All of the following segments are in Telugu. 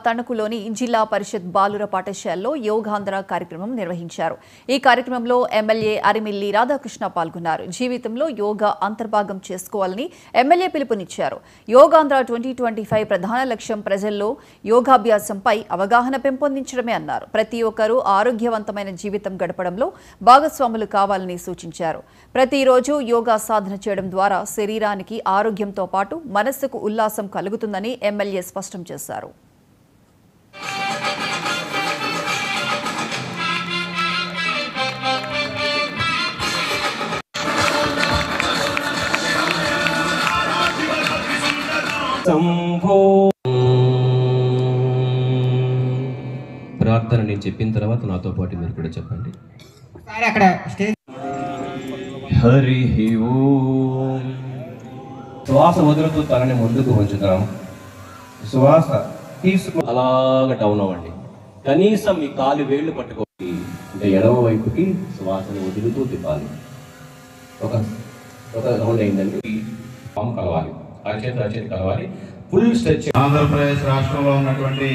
తణుకులోని జిల్లా పరిషత్ బాలుర పాఠశాలలో యోగాంధ్ర కార్యక్రమం నిర్వహించారు. ఈ కార్యక్రమంలో ఎమ్మెల్యే అరిమిల్లి రాధాకృష్ణ పాల్గొన్నారు. జీవితంలో యోగా అంతర్భాగం చేసుకోవాలని ఎమ్మెల్యే పిలుపునిచ్చారు. యోగాంధ్ర 2025 ప్రధాన లక్ష్యం ప్రజల్లో యోగాభ్యాసంపై అవగాహన పెంపొందించడమే అన్నారు. ప్రతి ఒక్కరూ ఆరోగ్యవంతమైన జీవితం గడపడంలో భాగస్వాములు కావాలని సూచించారు. ప్రతిరోజు యోగా సాధన చేయడం ద్వారా శరీరానికి ఆరోగ్యంతో పాటు మనస్సుకు ఉల్లాసం కలుగుతుందని ఎమ్మెల్యే స్పష్టం చేశారు. ప్రార్థన నేను చెప్పిన తర్వాత నాతో పాటు మీరు కూడా చెప్పండి. హరి ఓం. శ్వాస వదులుతూ తలని ముందుకు ఉంచుతాం. శ్వాస తీసుకు అలాగ డౌన్ అవ్వండి. కనీసం మీ కాలు వేళ్లు పట్టుకోండి. అంటే ఎడమ వైపుకి శ్వాసను వదులుతూ తిప్పాలి. ఒక రౌండ్ అయిందండి. పాము కలవాలి, అరచేతి కలవాలి. Full stretch. ఆంధ్రప్రదేశ్ రాష్ట్రంలో ఉన్నటువంటి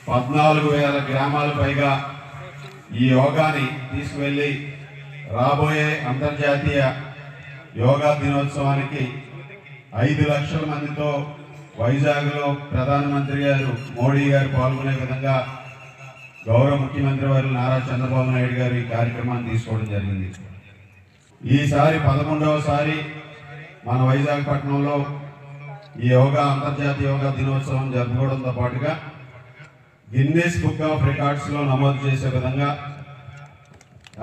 14,000 గ్రామాల పైగా ఈ యోగాని తీసుకువెళ్ళి రాబోయే అంతర్జాతీయ యోగా దినోత్సవానికి 5 లక్షల మందితో వైజాగ్లో ప్రధానమంత్రి గారు మోడీ గారు పాల్గొనే విధంగా గౌరవ ముఖ్యమంత్రి వారు నారా చంద్రబాబు నాయుడు గారు ఈ కార్యక్రమాన్ని తీసుకోవడం జరిగింది. ఈసారి 11వసారి మన వైజాగ్ పట్టణంలో ఈ అంతర్జాతీయ యోగా దినోత్సవం జరుపుకోవడంతో పాటుగా గిన్నెస్ బుక్ ఆఫ్ రికార్డ్స్లో నమోదు చేసే విధంగా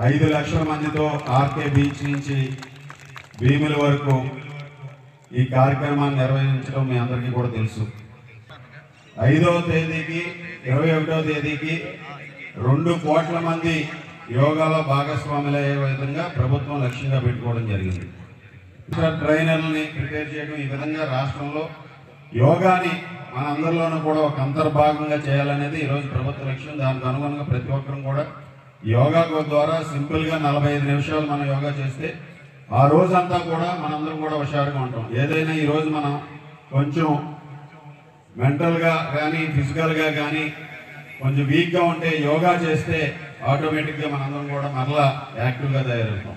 5 లక్షల మందితో ఆర్కే బీచ్ నుంచి భీముల వరకు ఈ కార్యక్రమాన్ని నిర్వహించడం మీ అందరికీ కూడా తెలుసు. 5వ తేదీకి 21వ తేదీకి 2 కోట్ల మంది యోగాలో భాగస్వాములయ్యే విధంగా ప్రభుత్వం లక్ష్యంగా పెట్టుకోవడం జరిగింది. ట్రైనర్లని ప్రిపేర్ చేయడం, ఈ విధంగా రాష్ట్రంలో యోగాని మనందరిలోనూ కూడా ఒక అంతర్భాగంగా చేయాలనేది ఈరోజు ప్రభుత్వ లక్ష్యం. దానికి అనుగుణంగా ప్రతి ఒక్కరం కూడా యోగా ద్వారా సింపుల్గా 45 నిమిషాలు మనం యోగా చేస్తే ఆ రోజంతా కూడా మనందరం కూడా హుషారుగా ఉంటాం. ఏదైనా ఈరోజు మనం కొంచెం మెంటల్గా కానీ ఫిజికల్గా కానీ కొంచెం వీక్గా ఉంటే యోగా చేస్తే ఆటోమేటిక్గా మనందరం కూడా మరలా యాక్టివ్గా తయారవుతాం.